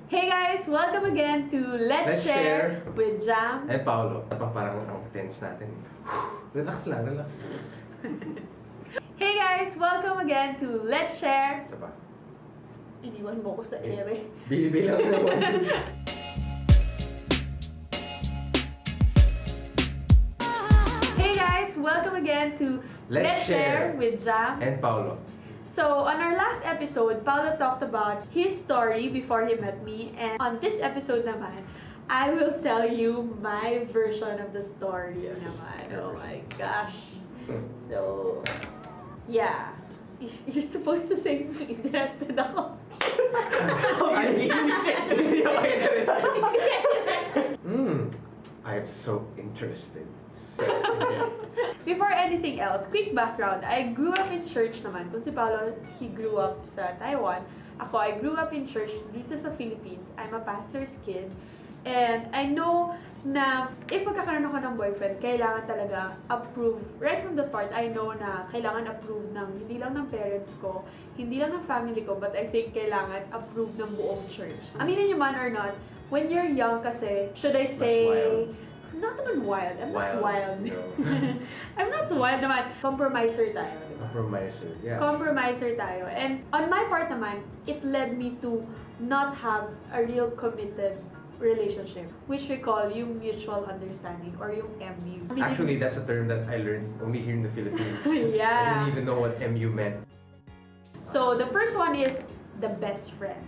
Hey guys! Welcome again to Let's Share with Jam and Paulo. Parang ang tense natin. Relax lang, relax. Hey guys! Welcome again to Let's Share. Isa pa. Iniwan mo ko sa ere. Bilang naman. Hey guys! Welcome again to Let's Share with Jam and Paulo. So, on our last episode, Paulo talked about his story before he met me. And on this episode naman, I will tell you my version of the story naman. Oh my gosh. So, yeah. You're supposed to say interested ako. Hindi ako interested. I am so interested. Before anything else, quick background. I grew up in church naman. Kung si Paulo, he grew up sa Taiwan. Ako, I grew up in church dito sa Philippines. I'm a pastor's kid. And I know na if magkakaroon ako ng boyfriend, kailangan talaga approve. Right from the start, I know na kailangan approve ng, hindi lang ng parents ko, hindi lang ng family ko, but I think kailangan approve ng buong church. Aminin nyo man or not, when you're young kasi, should I say, not naman wild. I'm not wild. No. I'm not wild naman. Compromiser tayo. Diba? Compromiser, yeah. Compromiser tayo. And on my part naman, it led me to not have a real committed relationship, which we call yung mutual understanding or yung MU. Actually, that's a term that I learned only here in the Philippines. Yeah. I didn't even know what MU meant. So, the first one is the best friend.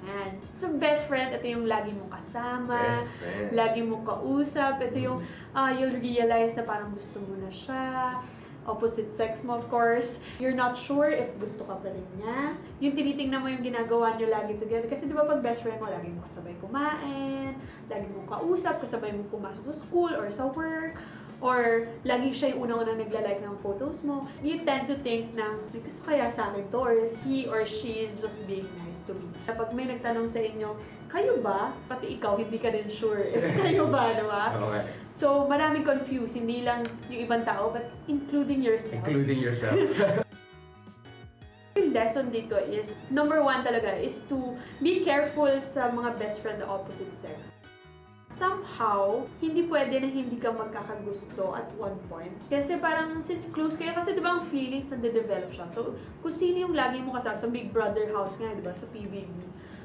And so, best friend, ito yung lagi mong kasama, Best friend. lagi mong kausap, ito yung you'll realize na parang gusto mo na siya, opposite sex mo, of course. You're not sure if gusto ka pa rin niya. Yung tinitingnan mo yung ginagawa niyo lagi together. Kasi di ba pag best friend mo, lagi mo kasabay kumain, lagi mong kausap, kasabay mo pumasok sa school or sa work, or lagi siya yung unang-unang nagla-like ng photos mo. You tend to think na, may gusto kaya sa akin to, or he or she is just being nice to me. Kapag may nagtanong sa inyo, kayo ba? Pati ikaw, hindi ka din sure if kayo ba, diba? Okay. So, maraming confused. Hindi lang yung ibang tao, but including yourself. Including yourself. Yung lesson dito is, number one talaga, is to be careful sa mga best friend na opposite sex. Somehow, hindi pwede na hindi ka magkakagusto at one point. Kasi parang since close kayo, kasi di ba ang feelings nade-develop siya. So, kung sino yung lagi mo kasama sa Big Brother house nga, di ba, sa PBB.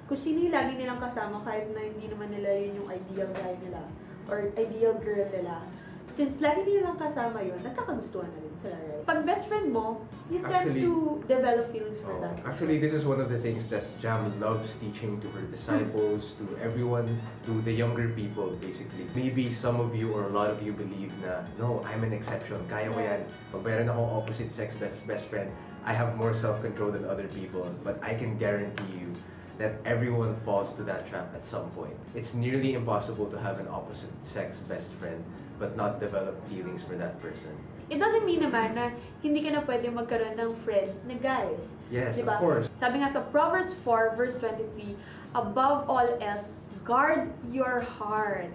Kung sino yung lagi nilang kasama, kahit na hindi naman nila yun yung ideal guy nila or ideal girl nila. Since lagi nilang kasama yun, nagkakagustuhan na rin sila, right? Pag best friend mo, you tend to develop feelings for that. Actually, this is one of the things that Jam loves teaching to her disciples, to everyone, to the younger people, basically. Maybe some of you or a lot of you believe na, no, I'm an exception. Kaya ko yan. Pag mayroon akong opposite sex best friend, I have more self-control than other people. But I can guarantee you that everyone falls to that trap at some point. It's nearly impossible to have an opposite sex best friend but not develop feelings for that person. It doesn't mean naman na hindi ka na pwede magkaroon ng friends na guys. Yes, diba? of course. Sabi nga sa Proverbs 4 verse 23, above all else, guard your heart.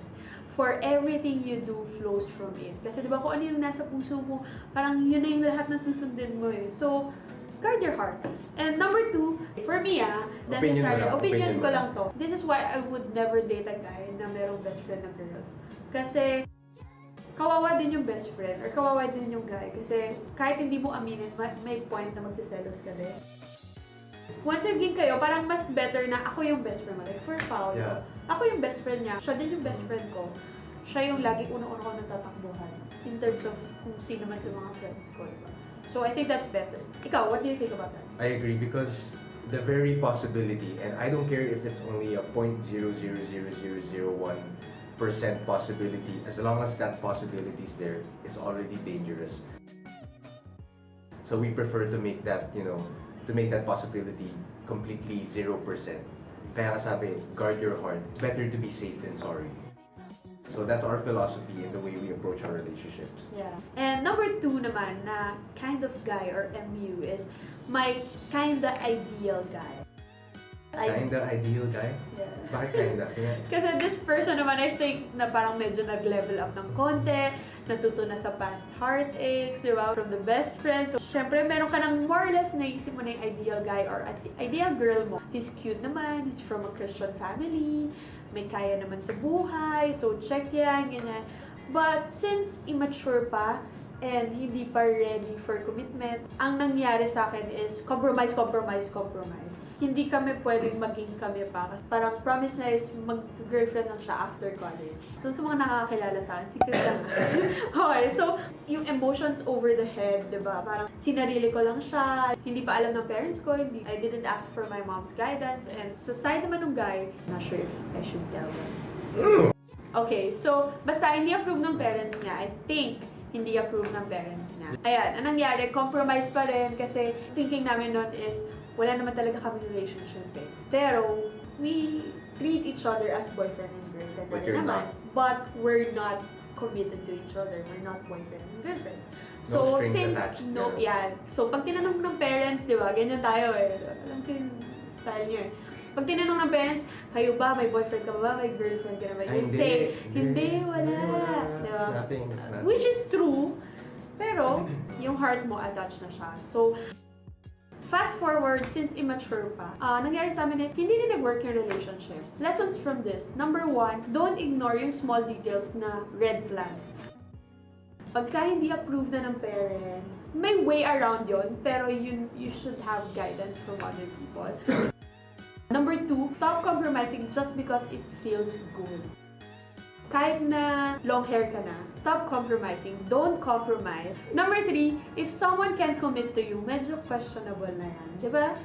For everything you do flows from it. Kasi diba kung ano yung nasa puso mo, parang yun na yung lahat na susundin mo eh. So, guard your heart. And number two, for me opinion ko lang to. This is why I would never date a guy na merong best friend na girl. Kasi, kawawa din yung best friend or kawawa din yung guy. Kasi, kahit hindi mo aminin, may point na magsiselos ka din. Once naging kayo, parang mas better na ako yung best friend mo. Like, for Paulo, ako yung best friend niya, siya din yung best friend ko. Siya yung lagi una-una ko natatakbuhan in terms of kung sino man sa mga friends ko. Diba? So, I think that's better. Ikaw, what do you think about that? I agree because the very possibility, and I don't care if it's only a 0.000001% possibility, as long as that possibility is there, it's already dangerous. So we prefer to make that, to make that possibility completely 0%. Kaya sabi, guard your heart. It's better to be safe than sorry. So that's our philosophy in the way we approach our relationships. Yeah. And number two naman na kind of guy or MU is my kinda ideal guy. Kinda ideal guy? Yeah. Bakit kinda? Kasi this person naman, I think, na parang medyo nag-level up ng konti, natuto na sa past heartaches, di ba? From the best friend. So, syempre, meron ka ng more or less naisip mo na yung ideal guy or ideal girl mo. He's cute naman, he's from a Christian family, may kaya naman sa buhay, so check yan, ganyan. But since immature pa, and hindi pa ready for commitment, ang nangyari sa akin is compromise. Hindi kami pwedeng maging kami pa. Kasi parang promise na is mag-girlfriend lang siya after college. So sa mga nakakakilala sa akin, secret lang. Okay, so yung emotions over the head, diba? Parang sinarili ko lang siya. Hindi pa alam ng parents ko. I didn't ask for my mom's guidance. And sa side naman ng guy, not sure if I should tell them. Okay, so basta hindi approve ng parents niya. I think hindi approve ng parents niya. Ayan, anong nangyari? Compromise pa rin kasi thinking namin noon is wala naman talaga kami relationship eh. Pero, we treat each other as boyfriend and girlfriend. But you're not. But we're not committed to each other. We're not boyfriend and girlfriend. No strings attached. No, yan. So, pag tinanong ng parents, di ba, ganyan tayo eh. Alam ko yung style niyo eh. Pag tinanong ng parents, kayo ba, may boyfriend ka ba, may girlfriend ka na ba? You say, hindi, wala. Diba? It's nothing. Which is true, pero yung heart mo attached na siya. So, fast forward, since immature pa, nangyari sa amin is, hindi na nag-work yung relationship. Lessons from this. Number 1, don't ignore yung small details na red flags. Pagka hindi approved na ng parents, may way around yon, pero you should have guidance from other people. Number 2, stop compromising just because it feels good. Kahit na long hair ka na, stop compromising. Don't compromise. Number 3, if someone can commit to you, medyo questionable na yan. Diba?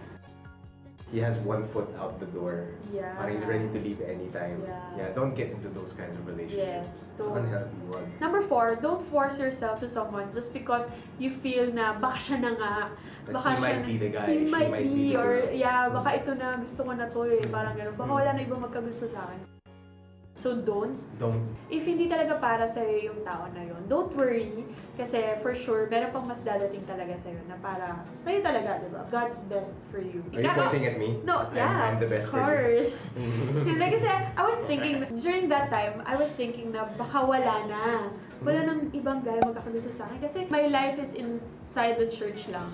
He has one foot out the door. Yeah. Parang he's ready to leave anytime. Yeah. Don't get into those kinds of relationships. Yes. It's an unhealthy one. Number 4, don't force yourself to someone just because you feel na baka siya na nga. Like Baka he might be the guy. He might be, the or girl. baka ito na, gusto ko na to eh. Parang gano'n. Baka wala na ibang magkagusto sa akin. So don't. If hindi talaga para sa'yo yung tao na yun, don't worry. Kasi for sure, meron pang mas dadating talaga sa'yo na para sa'yo talaga, di ba? God's best for you. Are you pointing at me? No, yeah, I'm the best of course. Hindi kasi, I was thinking, during that time, I was thinking na baka wala na. Wala nang ibang guy magkakagusto sa akin. Kasi my life is inside the church lang.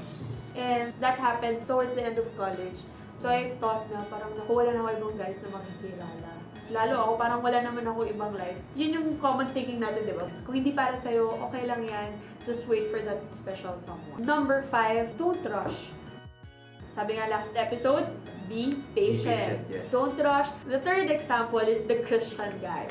And that happened towards the end of college. So I thought na parang wala na ako ibang guys na makikilala. Lalo ako, parang wala naman ako ibang life. Yun yung common thinking natin, di ba? Kung hindi para sa'yo, okay lang yan. Just wait for that special someone. Number 5, don't rush. Sabi nga last episode, be patient. Yes. Don't rush. The third example is the Christian guy.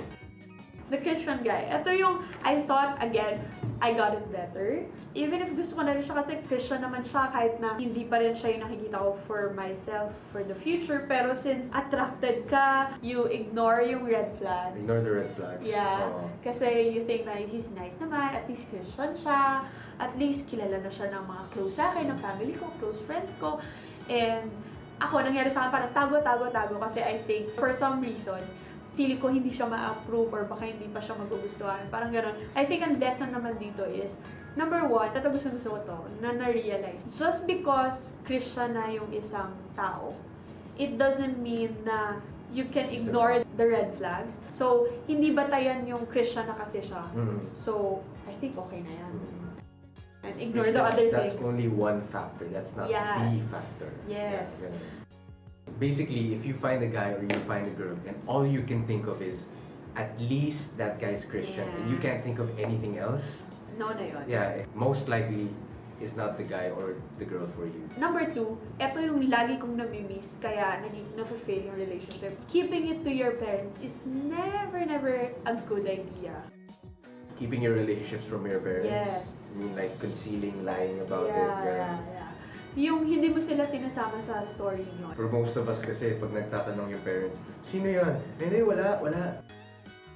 The Christian guy. Ito yung, I thought, again, I got it better. Even if gusto ko na rin siya kasi Christian naman siya, kahit na hindi pa rin siya yung nakikita ko for myself, for the future. Pero since attracted ka, you ignore yung red flags. Ignore the red flags. Yeah. Kasi you think na he's nice naman, at least Christian siya, at least kilala na siya ng mga close sa akin, ng family ko, close friends ko. And ako, nangyari sa akin, parang tago kasi I think for some reason, feeling ko hindi siya ma-approve or baka hindi pa siya magugustuhan. Parang gano'n. I think ang lesson naman dito is, number 1, ito gusto ko to, na na-realize. Just because Christian na yung isang tao, it doesn't mean na you can ignore the red flags. So, hindi batayan yung Christian na kasi siya. So, I think okay na yan. And ignore the other things. That's only one factor. That's not the factor. Yes. Yeah, basically, if you find a guy or you find a girl and all you can think of is at least that guy's Christian and you can't think of anything else, no na yun. Yeah, most likely is not the guy or the girl for you. Number 2, ito yung lagi kong nami-miss kaya na-fail yung relationship. Keeping it to your parents is never a good idea. Keeping your relationships from your parents? Yes. I mean like concealing, lying about it? Yeah. Yung hindi mo sila sinasama sa story nyo. For most of us kasi, pag nagtatanong yung parents, sino yan? Hindi, wala.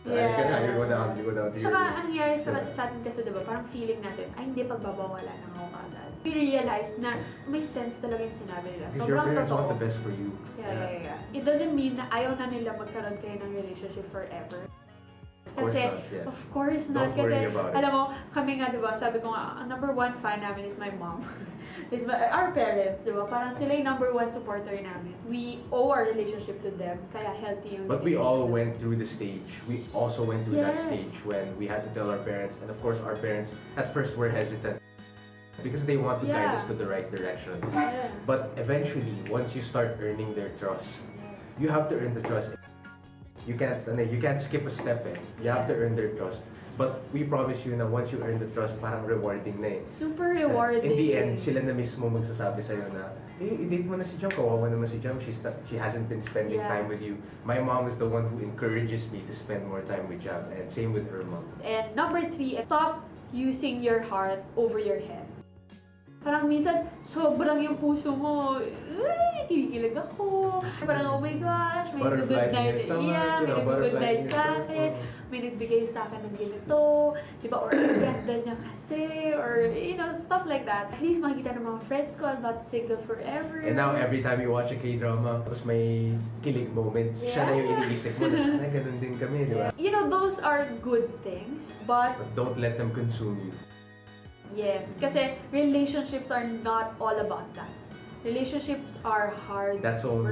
Yeah. Ayos ka na, you go down. Tsaka, anong nangyari sa atin kasi, diba, parang feeling natin, ay hindi, pagbabawala na ako agad. We realize na may sense talaga yung sinabi nila. Because your parents want the best for you. Yeah. It doesn't mean na ayaw na nila magkaroon kayo ng relationship forever. course Kasi, not, yes. of course not. Don't worry Kasi, about it. alam mo, kami nga, di ba, sabi ko nga, ang number one fan namin is my mom. Our parents, di ba? Parang sila yung number one supporter namin. We owe our relationship to them, kaya healthy yung But we all relationship. went through the stage. We also went through that Yes. stage when we had to tell our parents, and of course our parents at first were hesitant because they want to guide Yeah. us to the right direction. Yeah. But eventually, once you start earning their trust, you have to earn the trust. You can't skip a step eh. You have to earn their trust. But we promise you na once you earn the trust, parang rewarding na eh. Super rewarding. In the end, sila na mismo magsasabi sa'yo na, i-date mo na si Jam, kawawa naman si Jam, she hasn't been spending Yeah. time with you. My mom is the one who encourages me to spend more time with Jam, and same with her mom. And number 3, stop using your heart over your head. Parang minsan, sobrang yung puso mo, kinikilig ako. Parang, oh my gosh, may Butterflies good in your night. stomach, Yeah, may you know, good butterflies night in your sa stomach. akin. May nagbigay sa akin ng ganito. Diba? Or, ang ganda niya kasi. Or, you know, stuff like that. At least makikita ng mga friends ko, I'm not single forever. And now, every time you watch a K-drama, tapos may kilig moments, siya na yung Yeah. iniisip mo, na sana ganun din kami, di ba? You know, those are good things. But, But don't let them consume you. yes, kasi relationships are not all about that. Relationships are hard That's work.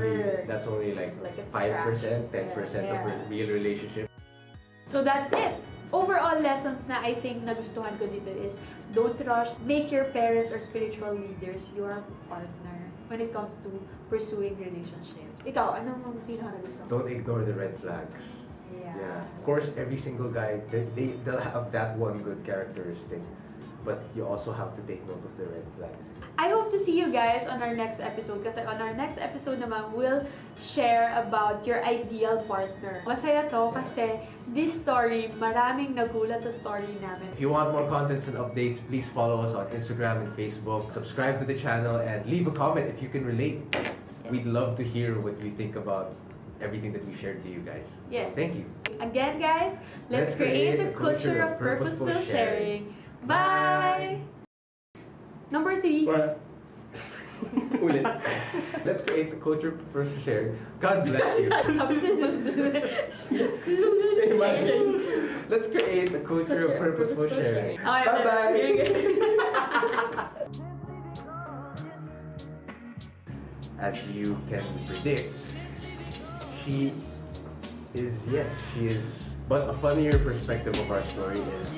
only like Like a 5%, 10% of a Yeah. real relationship. So that's it. Overall lessons na I think nagustuhan ko dito is don't rush. Make your parents or spiritual leaders your partner when it comes to pursuing relationships. Ikaw, anong pinaka nagustuhan? Don't ignore the red flags. Yeah. Yeah. Of course, every single guy, they'll have that one good characteristic. But you also have to take note of the red flags. I hope to see you guys on our next episode kasi on our next episode naman, we'll share about your ideal partner. Masaya to kasi this story, maraming nagulat sa story namin. If you want more contents and updates, please follow us on Instagram and Facebook. Subscribe to the channel and leave a comment if you can relate. We'd love to hear what you think about everything that we shared to you guys. Yes. So, thank you. Again, guys, let's create a culture of purposeful sharing. Bye! Number 3. Ulit. Let's create the culture of purposeful sharing. God bless you. Let's create the culture of purposeful sharing. Bye-bye! As you can predict, she is. But a funnier perspective of our story is